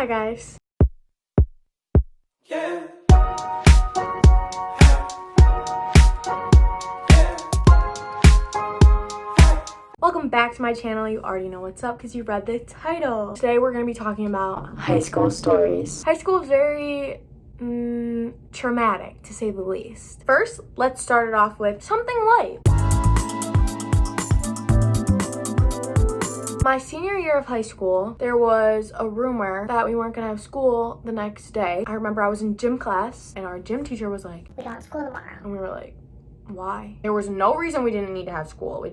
Hi guys. Yeah. Welcome back to my channel. You already know what's up because you read the title. Today we're going to be talking about high school stories. High school is very traumatic, to say the least. First, let's start it off with something light. My senior year of high school, there was a rumor that we weren't gonna have school the next day. I remember I was in gym class and our gym teacher was like, "We don't have school tomorrow." and we were like, why? There was no reason we didn't need to have school.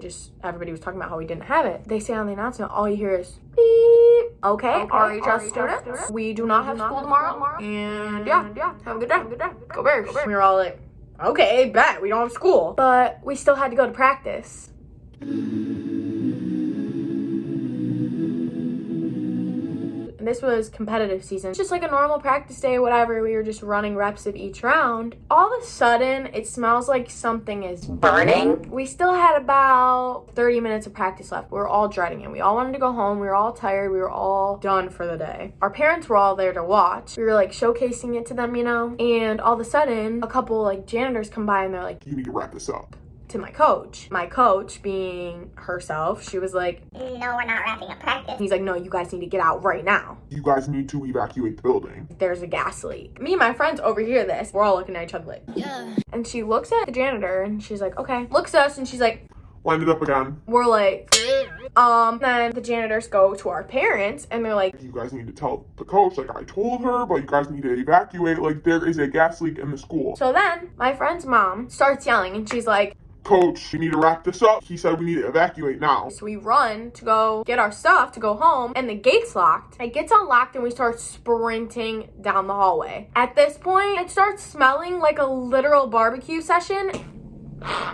Everybody was talking about how we didn't have it. They say on the announcement, all you hear is beep. Okay, RHS students, we do not have school tomorrow. And yeah, have a good day. Go Bears. We were all like, okay, bet, we don't have school. But we still had to go to practice. And this was competitive season. It's just like a normal practice day, whatever. We were just running reps of each round. All of a sudden, it smells like something is burning. We still had about 30 minutes of practice left. We were all dreading it. We all wanted to go home. We were all tired. We were all done for the day. Our parents were all there to watch. We were like showcasing it to them, you know? And all of a sudden, a couple like janitors come by and they're like, "You need to wrap this up." To my coach. My coach, being herself, she was like, "No, we're not wrapping up practice." He's like, "No, you guys need to get out right now. You guys need to evacuate the building. There's a gas leak." Me and my friends overhear this. We're all looking at each other like, Yeah. and she looks at the janitor and she's like, okay. Looks at us and she's like, Line it up again. we're like, then the janitors go to our parents and they're like, You guys need to tell the coach, like I told her, but you guys need to evacuate. Like there is a gas leak in the school. so then my friend's mom starts yelling and she's like, Coach, you need to wrap this up. He said we need to evacuate now. so we run to go get our stuff to go home and the gate's locked. It gets unlocked and we start sprinting down the hallway. At this point, it starts smelling like a literal barbecue session.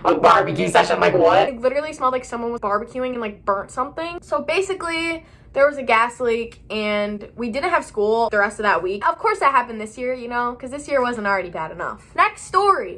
A barbecue session, like what? It literally smelled like someone was barbecuing and like burnt something. So basically, there was a gas leak and we didn't have school the rest of that week. Of course that happened this year, you know, because this year wasn't already bad enough. Next story.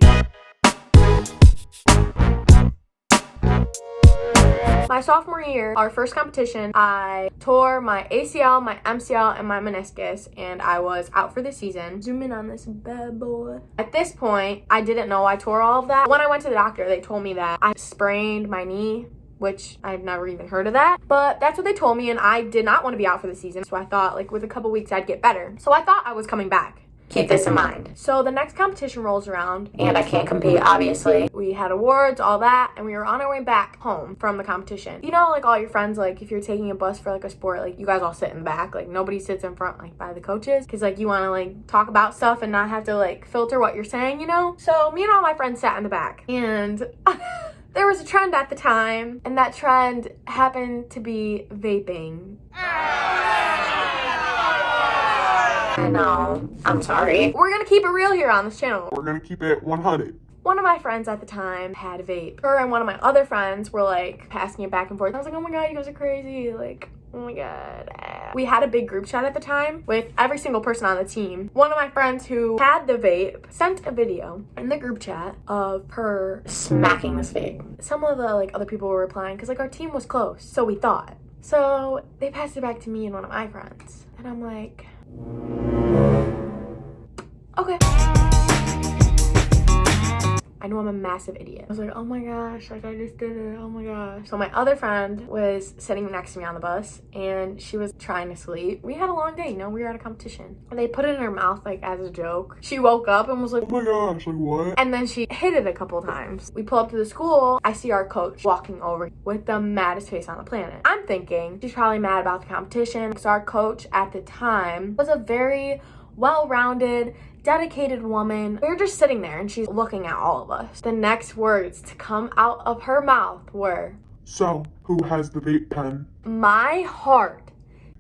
My sophomore year, our first competition, I tore my ACL, my MCL, and my meniscus, and I was out for the season. Zoom in on this bad boy. At this point, I didn't know I tore all of that. When I went to the doctor, they told me that I sprained my knee, which I've never even heard of that. But that's what they told me, and I did not want to be out for the season. So I thought, like, with a couple weeks, I'd get better. So I thought I was coming back. Keep this in mind. So the next competition rolls around. And I can't compete, obviously. We had awards, all that, and we were on our way back home from the competition. You know, like all your friends, like if you're taking a bus for like a sport, like you guys all sit in the back, like nobody sits in front like by the coaches, because like you want to like talk about stuff and not have to like filter what you're saying, you know? So me and all my friends sat in the back, and there was a trend at the time, and that trend happened to be vaping. I know. I'm sorry. We're gonna keep it real here on this channel. We're gonna keep it 100. One of my friends at the time had a vape. Her and one of my other friends were like passing it back and forth. I was like, oh my god, you guys are crazy. Like, oh my god. We had a big group chat at the time with every single person on the team. One of my friends who had the vape sent a video in the group chat of her smacking this vape. Some of the like other people were replying because like our team was close, so we thought. So they passed it back to me and one of my friends. And I'm like, okay. I know I'm a massive idiot. I was like, oh my gosh, like I just did it, oh my gosh. So my other friend was sitting next to me on the bus and she was trying to sleep. We had a long day, you know, we were at a competition. And they put it in her mouth like as a joke. She woke up and was like, Oh my gosh, like what? and then she hit it a couple times. We pull up to the school, I see our coach walking over with the maddest face on the planet. I'm thinking she's probably mad about the competition because our coach at the time was a very well-rounded, dedicated woman. We were just sitting there and she's looking at all of us. The next words to come out of her mouth were, So, who has the vape pen? my heart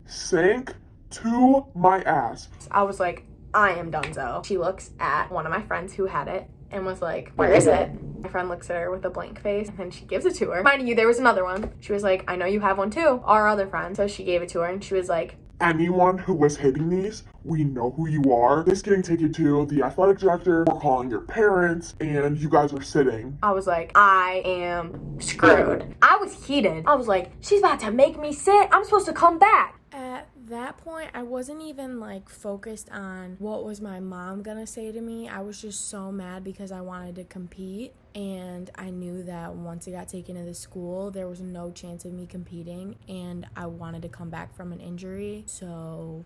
Sank to my ass. I was like, I am donezo. She looks at one of my friends who had it and was like, Where is it? My friend looks at her with a blank face and then she gives it to her. Mind you, there was another one. She was like, I know you have one too, our other friend. So she gave it to her and she was like, Anyone who was hitting these, we know who you are. This getting taken to the athletic director. We're calling your parents, and you guys are sitting. I was like, I am screwed. I was heated. I was like, she's about to make me sit. I'm supposed to come back. At that point, I wasn't even like focused on what was my mom gonna say to me. I was just so mad because I wanted to compete, and I knew that once I got taken to the school, there was no chance of me competing, and I wanted to come back from an injury. So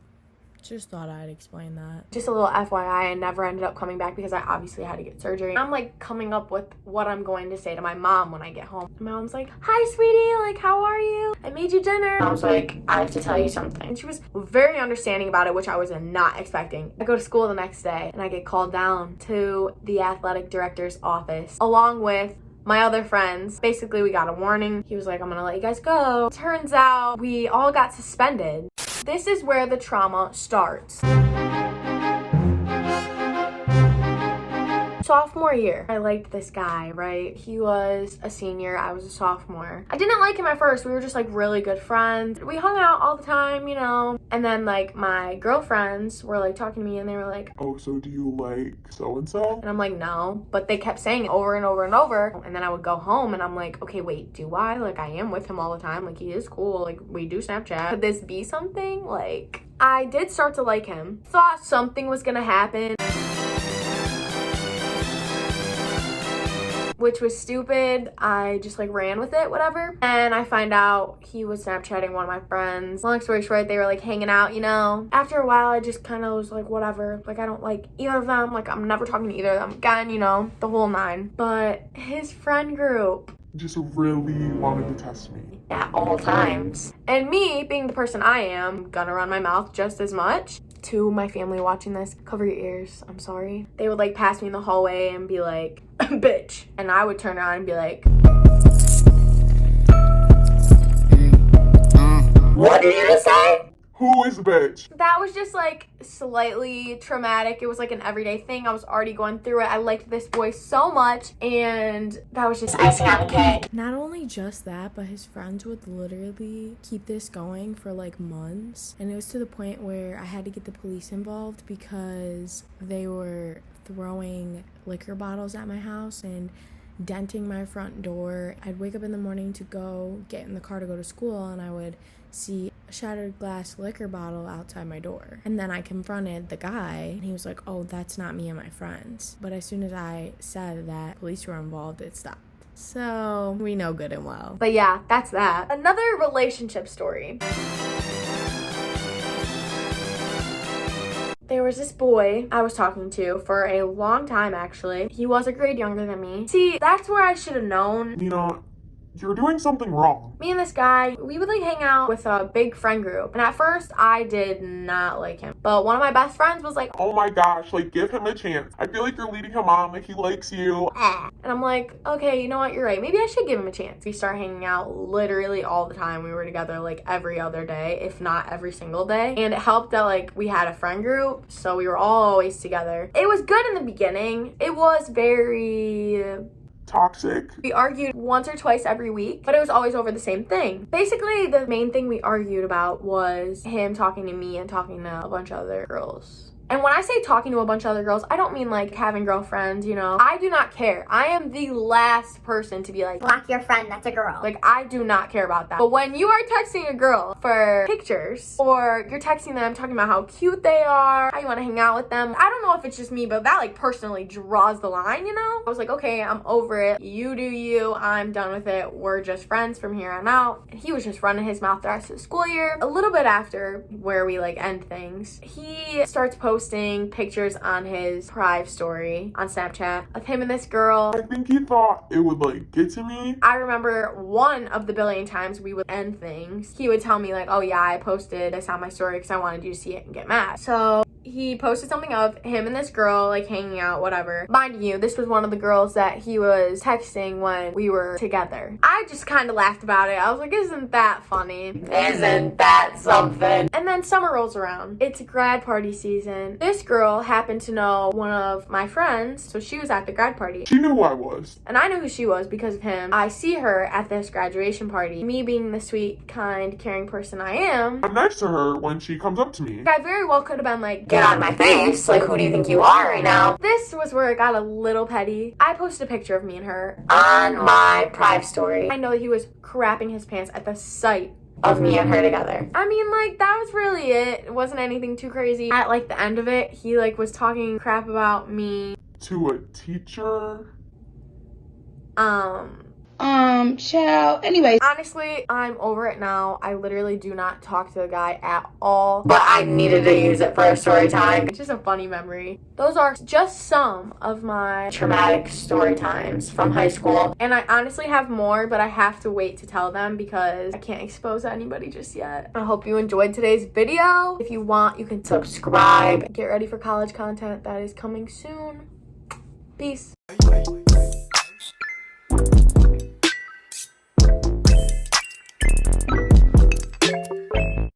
just thought I'd explain that. Just a little FYI, I never ended up coming back because I obviously had to get surgery. I'm like coming up with what I'm going to say to my mom when I get home. My mom's like, "Hi, sweetie, like, how are you? I made you dinner." I was like, I have to tell you something. And she was very understanding about it, which I was not expecting. I go to school the next day and I get called down to the athletic director's office along with my other friends. Basically, we got a warning. He was like, "I'm gonna let you guys go." Turns out we all got suspended. This is where the trauma starts. Sophomore year, I liked this guy, right? He was a senior, I was a sophomore. I didn't like him at first. We were just like really good friends. We hung out all the time, you know. And then like my girlfriends were like talking to me and they were like, "Oh, so do you like so-and-so?" and I'm like, "No." But they kept saying it over and over and over. And then I would go home and I'm like, okay, wait, do I? Like, I am with him all the time. Like, he is cool. Like, we do Snapchat. Could this be something? Like, I did start to like him. Thought something was gonna happen, which was stupid. I just like ran with it, whatever. And I find out he was Snapchatting one of my friends. Long story short, they were like hanging out, you know. After a while, I just kind of was like, whatever. Like, I don't like either of them. Like, I'm never talking to either of them again, you know, the whole nine. But his friend group Just really wanted to test me. At all times. and me being the person I am, gonna run my mouth just as much. To my family watching this, cover your ears, I'm sorry. They would like pass me in the hallway and be like, "Bitch." And I would turn around and be like, What did you just say? Who is bitch? that was just like slightly traumatic. It was like an everyday thing. I was already going through it. I liked this boy so much, and that was just Icing on the cake. Not only just that, but his friends would literally keep this going for like months. And it was to the point where I had to get the police involved because they were throwing liquor bottles at my house and denting my front door. I'd wake up in the morning to go get in the car to go to school, and I would see a shattered glass liquor bottle outside my door. And then I confronted the guy, and he was like, "Oh, that's not me and my friends." But as soon as I said that police were involved, it stopped. So we know good and well. But yeah, that's that. Another relationship story. There was this boy I was talking to for a long time, actually. He was a grade younger than me. See, that's where I should have known. Nina, you're doing something wrong. Me and this guy, we would like hang out with a big friend group. And at first, I did not like him. But one of my best friends was like, Oh my gosh, like, give him a chance. I feel like you're leading him on, like he likes you. eh. And I'm like, okay, you know what? You're right. Maybe I should give him a chance. We started hanging out literally all the time. We were together like every other day, if not every single day. And it helped that like we had a friend group, so we were always together. It was good in the beginning. It was very Toxic. We argued once or twice every week, but it was always over the same thing. Basically, the main thing we argued about was him talking to me and talking to a bunch of other girls. And when I say talking to a bunch of other girls, I don't mean like having girlfriends, you know. I do not care. I am the last person to be like, Block your friend, that's a girl. like, I do not care about that. But when you are texting a girl for pictures, or you're texting them talking about how cute they are, how you want to hang out with them, I don't know if it's just me, but that like personally draws the line, you know? I was like, okay, I'm over it. You do you. I'm done with it. We're just friends from here on out. And he was just running his mouth the rest of the school year. A little bit after where we like end things, he starts posting pictures on his private story on Snapchat of him and this girl. I think he thought it would like get to me. I remember one of the billion times we would end things, he would tell me like, "Oh yeah, I posted this on my story because I wanted you to see it and get mad." So he posted something of him and this girl like hanging out, whatever. Mind you, this was one of the girls that he was texting when we were together. I just kind of laughed about it. I was like, isn't that funny? Isn't that something? And then summer rolls around. It's grad party season. This girl happened to know one of my friends, so she was at the grad party. She knew who I was. And I knew who she was because of him. I see her at this graduation party. Me being the sweet, kind, caring person I am, I'm nice to her when she comes up to me. I very well could have been like, Get out of my face. Like, who do you think you are right now? This was where it got a little petty. I posted a picture of me and her On my private story. I know that he was crapping his pants at the sight of me and her together. I mean, like, that was really it. It wasn't anything too crazy. At, like, the end of it, he, like, was talking crap about me. To a teacher? Child. Anyway. Honestly, I'm over it now. I literally do not talk to the guy at all. But I needed to use it for a story time. It's just a funny memory. Those are just some of my Traumatic story times from high school. And I honestly have more, but I have to wait to tell them because I can't expose anybody just yet. I hope you enjoyed today's video. If you want, you can subscribe. Get ready for college content that is coming soon. Peace.